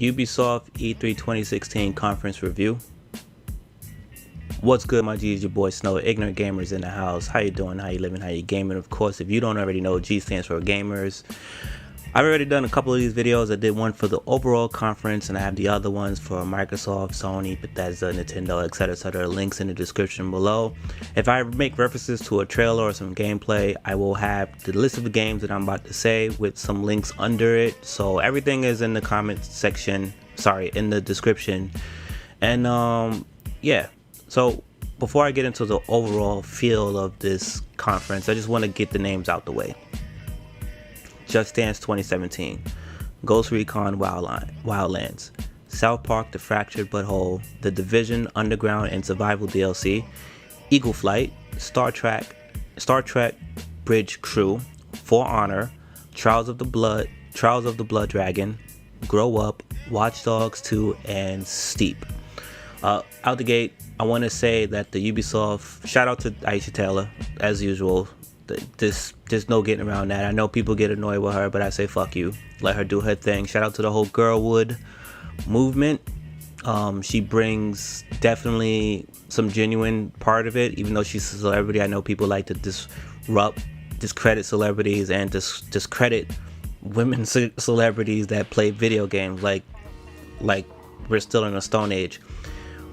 Ubisoft E3 2016 conference review. What's good, my G's? Your boy Snow, Ignorant Gamers in the house. How you doing? How you living? How you gaming? Of course, if you don't already know, G stands for Gamers. I've already done a couple of these videos. I did one for the overall conference, and I have the other ones for Microsoft, Sony, Bethesda, Nintendo, etc., etc. Links in the description below. If I make references to a trailer or some gameplay, I will have the list of the games that I'm about to say with some links under it. So everything is in the comment section. Sorry, in the description. And yeah. So before I get into the overall feel of this conference, I just want to get the names out the way. Just Dance 2017, Ghost Recon Wildlands, South Park The Fractured But Whole, The Division Underground and Survival DLC, Eagle Flight, Star Trek Bridge Crew, For Honor, Trials of the Blood Dragon, Grow Up, Watch Dogs 2, and Steep. Out the gate, I want to say that the Ubisoft, shout out to Aisha Taylor, as usual. There's no getting around that. I know people get annoyed with her, but I say fuck you. Let her do her thing. Shout out to the whole Girlwood movement. She brings definitely some genuine part of it, even though she's a celebrity. I know people like to discredit celebrities and discredit women celebrities that play video games like we're still in a stone age.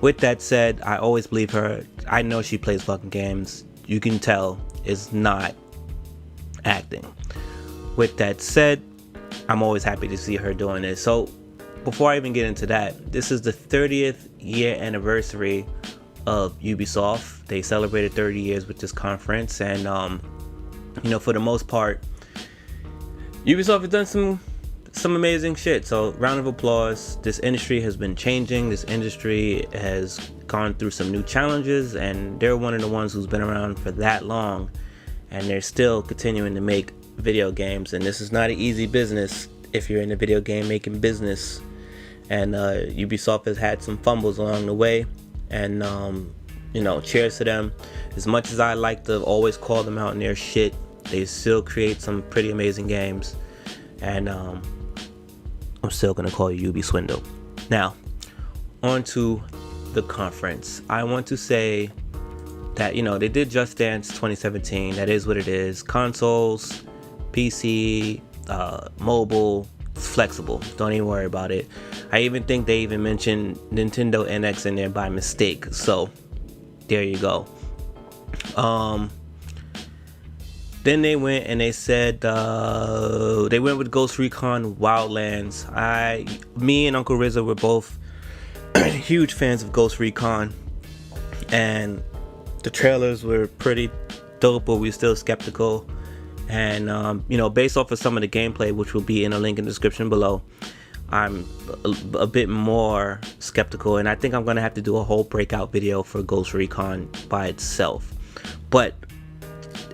With that said, I always believe her. I know she plays fucking games. You can tell it's not acting. With that said, I'm always happy to see her doing this. So before I even get into that, this is the 30th year anniversary of Ubisoft. They celebrated 30 years with this conference, and you know, for the most part, Ubisoft has done some amazing shit. So round of applause. This industry has been changing. This industry has gone through some new challenges, and they're one of the ones who's been around for that long, and they're still continuing to make video games. And this is not an easy business if you're in the video game making business. And Ubisoft has had some fumbles along the way, and you know, cheers to them. As much as I like to always call them out in their shit, they still create some pretty amazing games. And I'm still gonna call you Ubi Swindle. Now, on to the conference. I want to say that, you know, they did Just Dance 2017. That is what it is. Consoles, PC, mobile, flexible. Don't even worry about it. I even think they even mentioned Nintendo NX in there by mistake. So there you go. Then they went and they said they went with Ghost Recon Wildlands. Me and Uncle Rizzo were both huge fans of Ghost Recon, and the trailers were pretty dope, but we're still skeptical. And you know, based off of some of the gameplay, which will be in a link in the description below, I'm a bit more skeptical, and I think I'm gonna have to do a whole breakout video for Ghost Recon by itself. But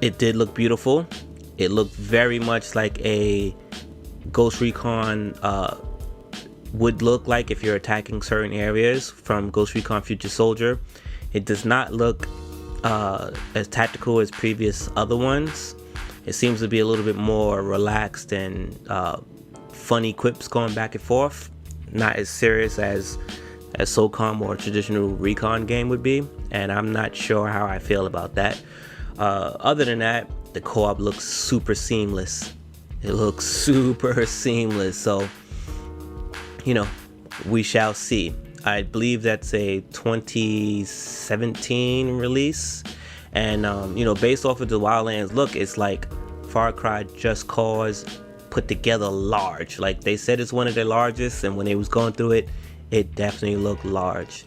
it did look beautiful. It looked very much like a Ghost Recon would look like if you're attacking certain areas from Ghost Recon Future Soldier. It does not look as tactical as previous other ones. It seems to be a little bit more relaxed and funny quips going back and forth. Not as serious as SOCOM or a traditional Recon game would be. And I'm not sure how I feel about that. Other than that, the co-op looks super seamless. It looks super seamless. So, you know, we shall see. I believe that's a 2017 release. And, you know, based off of the Wildlands look, it's like Far Cry Just Cause put together large. Like they said it's one of their largest, and when they was going through it, it definitely looked large.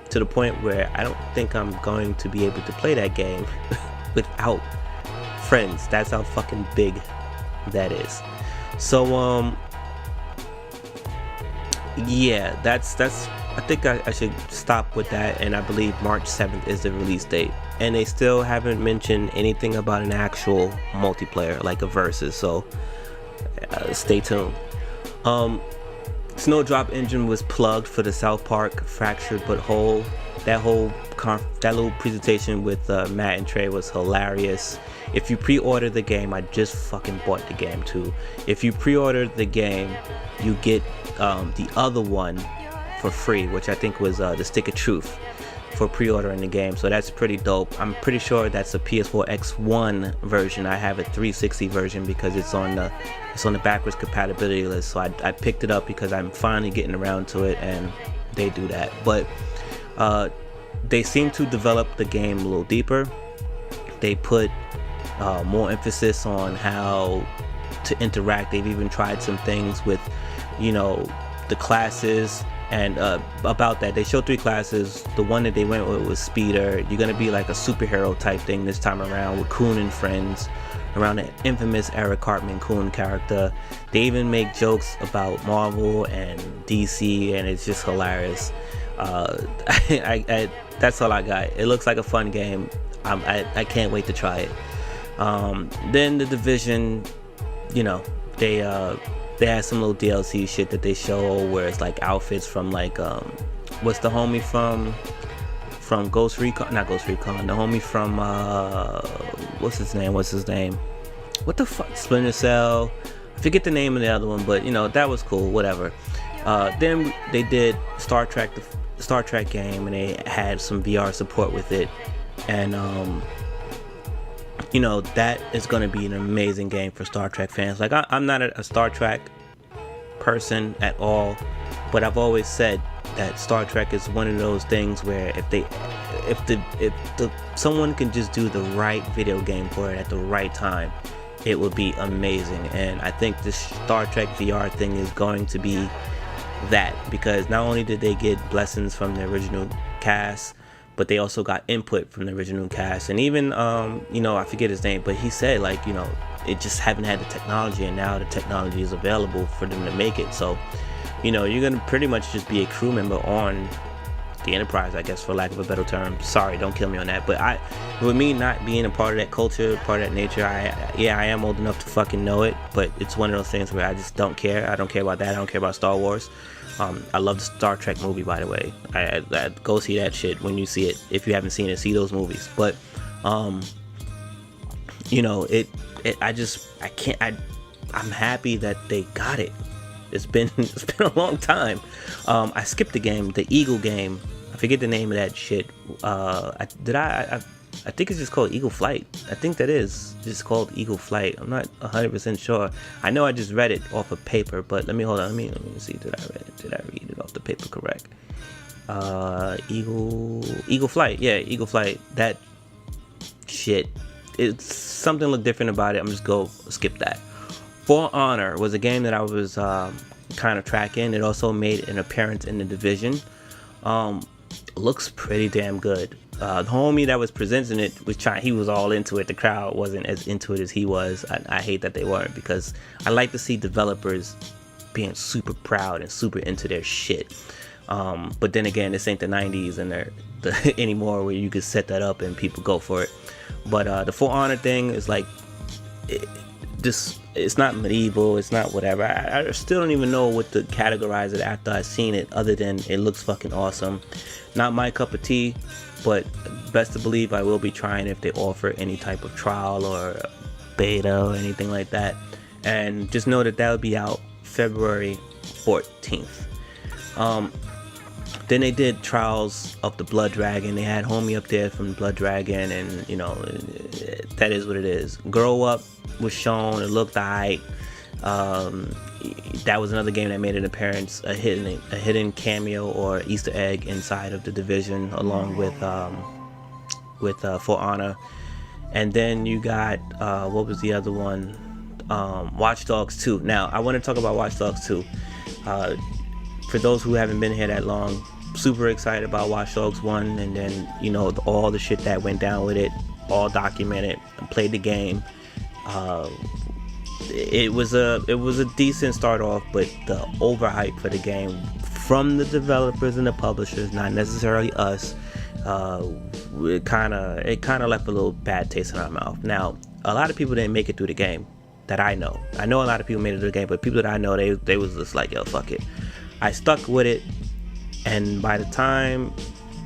To the point where I don't think I'm going to be able to play that game without friends. That's how fucking big that is. So yeah, that's I think I should stop with that, and I believe March 7th is the release date, and they still haven't mentioned anything about an actual multiplayer like a versus, so stay tuned. Snowdrop engine was plugged for the South Park Fractured But Whole. That little presentation with Matt and Trey was hilarious. If you pre-order the game, I just fucking bought the game too. If you pre-order the game, you get the other one for free, which I think was the Stick of Truth for pre-ordering the game. So that's pretty dope. I'm pretty sure that's a PS4 X1 version. I have a 360 version because it's on the backwards compatibility list. So I picked it up because I'm finally getting around to it, and they do that. But they seem to develop the game a little deeper. They put more emphasis on how to interact. They've even tried some things with, you know, the classes. And about that, they showed 3 classes. The one that they went with was Speeder. You're gonna be like a superhero type thing this time around with Coon and friends, around the infamous Eric Cartman Coon character. They even make jokes about Marvel and DC, and it's just hilarious. That's all I got. It looks like a fun game. I can't wait to try it. Then the Division, you know, they had some little DLC shit that they show where it's like outfits from like what's the homie from Ghost Recon, not Ghost Recon, the homie from what's his name, what the fuck, Splinter Cell, I forget the name of the other one, but you know, that was cool, whatever. Then they did Star Trek game, and they had some VR support with it, and you know, that is going to be an amazing game for Star Trek fans. Like, I'm not a Star Trek person at all, but I've always said that Star Trek is one of those things where if someone can just do the right video game for it at the right time, it would be amazing. And I think this Star Trek VR thing is going to be that, because not only did they get blessings from the original cast, but they also got input from the original cast. And even you know, I forget his name, but he said, like, you know, it just haven't had the technology, and now the technology is available for them to make it. So, you know, you're gonna pretty much just be a crew member on the Enterprise, I guess, for lack of a better term. Sorry, don't kill me on that. But with me not being a part of that culture, part of that nature, I am old enough to fucking know it, but it's one of those things where I just don't care. I don't care about that. I don't care about Star Wars. I love the Star Trek movie, by the way. I go see that shit when you see it. If you haven't seen it, see those movies. But you know, I'm happy that they got it. It's been a long time. I skipped the game, the Eagle game. I forget the name of that shit. I think it's just called Eagle Flight. I think that is just called Eagle Flight. I'm not 100% sure. I know I just read it off of paper, but let me see. Did I read it off the paper correct? Eagle Flight. Yeah, Eagle Flight. That shit. It's something look different about it. I'm just go skip that. For Honor was a game that I was kind of tracking. It also made an appearance in the Division. Looks pretty damn good. The homie that was presenting it was he was all into it. The crowd wasn't as into it as he was. I hate that they weren't, because I like to see developers being super proud and super into their shit. But then again, this ain't the 90s and anymore where you could set that up and people go for it. But the For Honor thing is like, it's not medieval, it's not whatever. I still don't even know what to categorize it after I've seen it, other than it looks fucking awesome. Not my cup of tea, but best to believe I will be trying if they offer any type of trial or beta or anything like that. And just know that will be out February 14th. Then they did Trials of the Blood Dragon. They had homie up there from Blood Dragon, and you know, that is what it is. Grow Up was shown. It looked alright. That was another game that made an appearance, a hidden cameo or Easter egg inside of the Division, along with For Honor. And then you got what was the other one? Watch Dogs 2. Now I want to talk about Watch Dogs 2. For those who haven't been here that long, super excited about Watch Dogs 1, and then, you know, all the shit that went down with it, all documented. I played the game. It was a decent start off, but the overhype for the game from the developers and the publishers, not necessarily us, it kind of left a little bad taste in our mouth. Now, a lot of people didn't make it through the game that I know. I know a lot of people made it through the game, but people that I know, they was just like, yo, fuck it. I stuck with it, and by the time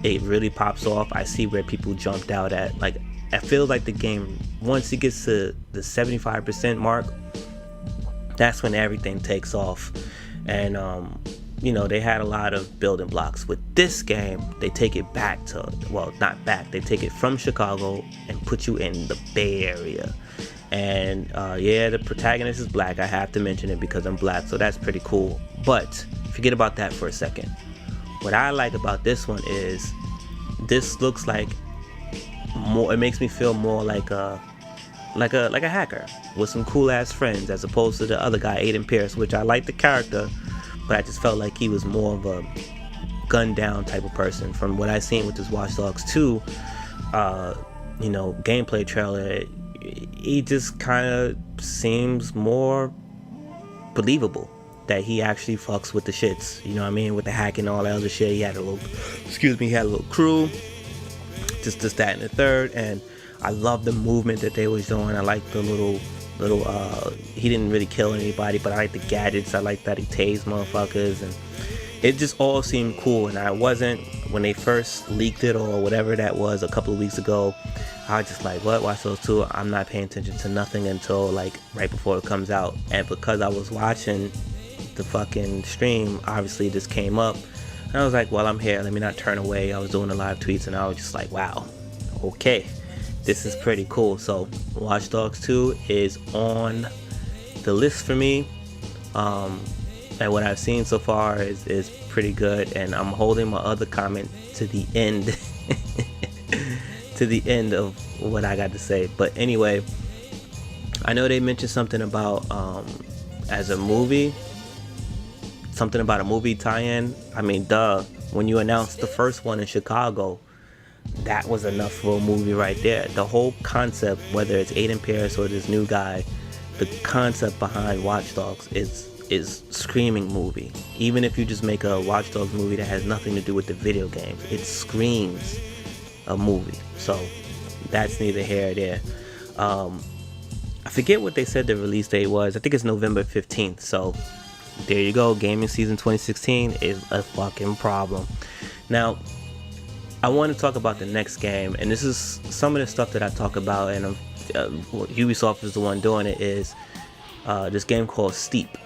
it really pops off, I see where people jumped out at. Like, I feel like the game, once it gets to the 75% mark, that's when everything takes off. and you know, they had a lot of building blocks. With this game, they take it back to, well, not back, they take it from Chicago and put you in the Bay Area. And yeah, the protagonist is black. I have to mention it because I'm black, so that's pretty cool. But forget about that for a second. What I like about this one is this looks like more, it makes me feel more like a hacker with some cool ass friends, as opposed to the other guy, Aiden Pierce, which I like the character, but I just felt like he was more of a gun down type of person. From what I've seen with this Watch Dogs 2 you know, gameplay trailer, he just kind of seems more believable, that he actually fucks with the shits, you know what I mean, with the hacking and all that other shit. He had a little, he had a little crew, just that and the third. And I love the movement that they was doing. I like the little he didn't really kill anybody, but I like the gadgets. I like that he tased motherfuckers, and it just all seemed cool. And I wasn't, when they first leaked it or whatever that was a couple of weeks ago, I was just like, what, Watch Dogs 2? I'm not paying attention to nothing until like right before it comes out. And because I was watching the fucking stream, obviously this came up, and I was like, well, I'm here, let me not turn away. I was doing the live tweets, and I was just like, wow, okay, this is pretty cool. So Watch Dogs 2 is on the list for me, and what I've seen so far is pretty good, and I'm holding my other comment to the end to the end of what I got to say. But anyway, I know they mentioned something about as a movie, something about a movie tie-in. I mean, duh, when you announced the first one in Chicago, that was enough for a movie right there. The whole concept, whether it's Aiden Pierce or this new guy, the concept behind Watch Dogs is screaming movie. Even if you just make a Watch Dogs movie that has nothing to do with the video games, it screams a movie. So that's neither here or there. I forget what they said the release date was. I think it's November 15th. So there you go. Gaming season 2016 is a fucking problem. Now, I want to talk about the next game, and this is some of the stuff that I talk about, and Ubisoft is the one doing it, is this game called Steep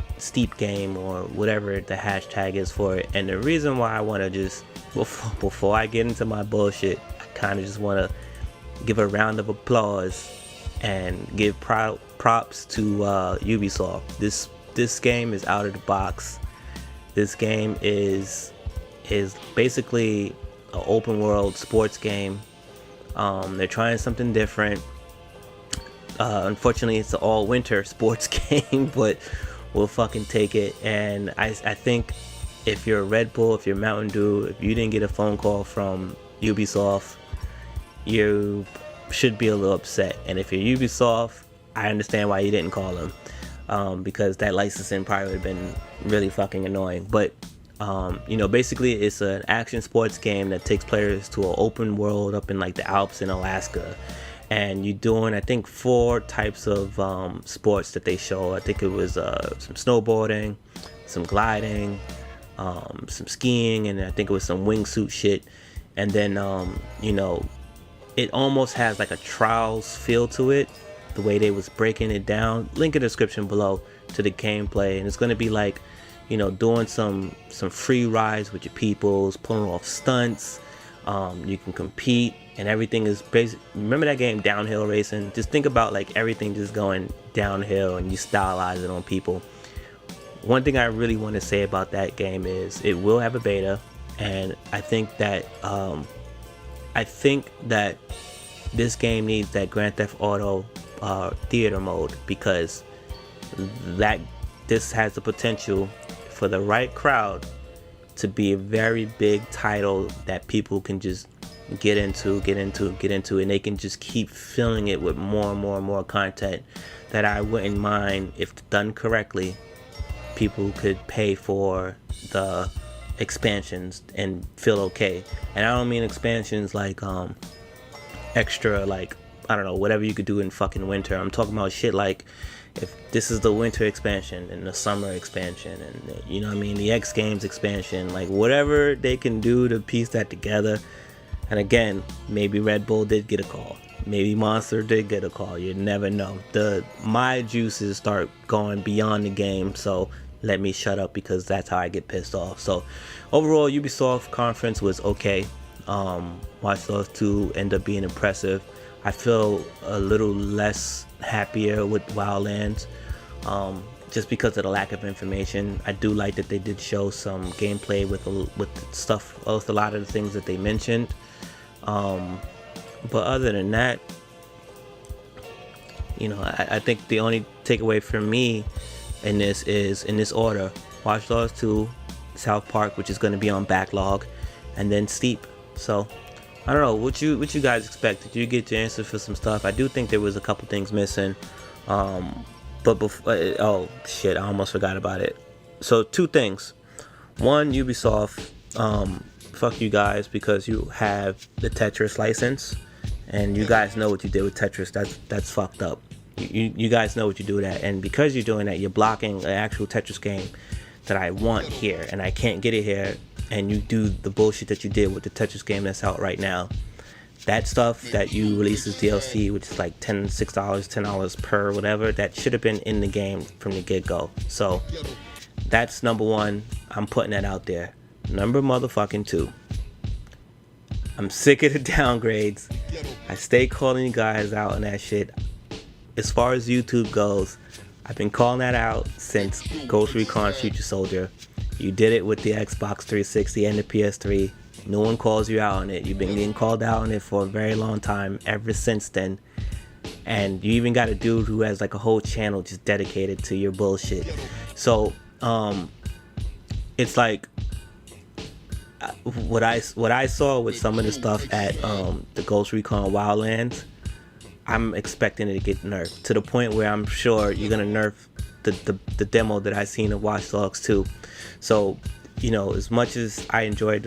Game, or whatever the hashtag is for it. And the reason why I want to just, before I get into my bullshit, I kind of just want to give a round of applause and give props to Ubisoft. This game is out of the box. This game is basically an open world sports game. They're trying something different. Unfortunately, it's an all winter sports game, but we'll fucking take it. And I think if you're Red Bull, if you're Mountain Dew, if you didn't get a phone call from Ubisoft, you should be a little upset. And if you're Ubisoft, I understand why you didn't call them, because that licensing probably would have been really fucking annoying. But you know, basically it's an action sports game that takes players to an open world up in like the Alps in Alaska, and you're doing, I think, 4 types of sports that they show. I think it was some snowboarding, some gliding, some skiing, and I think it was some wingsuit shit. And then you know, it almost has like a Trials feel to it, the way they was breaking it down. Link in the description below to the gameplay, and it's going to be like, you know, doing some free rides with your peoples, pulling off stunts. You can compete, and everything is basic. Remember that game, Downhill Racing? Just think about like everything just going downhill, and you stylize it on people. One thing I really want to say about that game is it will have a beta, and I think that this game needs that Grand Theft Auto theater mode, because this has the potential for the right crowd to be a very big title that people can just get into, and they can just keep filling it with more and more content that I wouldn't mind, if done correctly, people could pay for the expansions and feel okay. And I don't mean expansions like extra, like, I don't know, whatever you could do in fucking winter. I'm talking about shit like, if this is the winter expansion and the summer expansion, and you know what I mean, the X Games expansion, like whatever they can do to piece that together. And again, maybe Red Bull did get a call, maybe Monster did get a call, you never know. My juices start going beyond the game, so let me shut up because that's how I get pissed off. So overall, Ubisoft conference was okay. Watch Dogs 2 ended up being impressive. I feel a little less happier with Wildlands, just because of the lack of information. I do like that they did show some gameplay with stuff, with a lot of the things that they mentioned. But other than that, you know, I think the only takeaway from me in this is, in this order: Watch Dogs 2, South Park, which is going to be on backlog, and then Steep. So I don't know what you guys expect. Did you get your answer for some stuff? I do think there was a couple things missing. But before, oh shit, I almost forgot about it. So 2 things. One, Ubisoft, fuck you guys, because you have the Tetris license, and you guys know what you did with Tetris. That's fucked up. You guys know what you do with that, and because you're doing that, you're blocking an actual Tetris game that I want here, and I can't get it here. And you do the bullshit that you did with the Tetris game that's out right now. That stuff that you release as DLC, which is like $6, $10 per whatever, that should have been in the game from the get-go. So that's number 1. I'm putting that out there. Number motherfucking 2. I'm sick of the downgrades. I stay calling you guys out on that shit. As far as YouTube goes, I've been calling that out since Ghost Recon Future Soldier. You did it with the Xbox 360 and the PS3. No one calls you out on it. You've been getting called out on it for a very long time ever since then. And you even got a dude who has like a whole channel just dedicated to your bullshit. So it's like what I saw with some of the stuff at the Ghost Recon Wildlands, I'm expecting it to get nerfed to the point where I'm sure you're gonna nerf the demo that I seen of Watch Dogs 2. So, you know, as much as I enjoy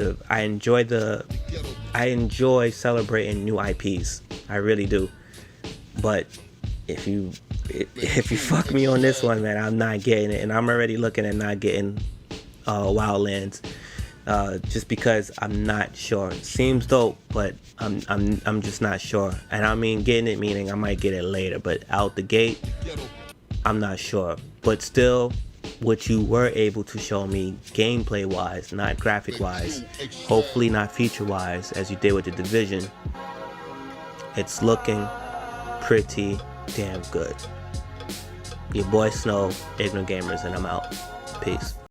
celebrating new IPs, I really do. But if you fuck me on this one, man, I'm not getting it, and I'm already looking at not getting Wildlands, just because I'm not sure. It seems dope, but I'm just not sure. And I mean getting it meaning I might get it later, but out the gate, I'm not sure. But still, what you were able to show me gameplay wise, not graphic wise, hopefully not feature wise as you did with the Division, it's looking pretty damn good. Your boy Snow, Ignorant Gamers, and I'm out. Peace.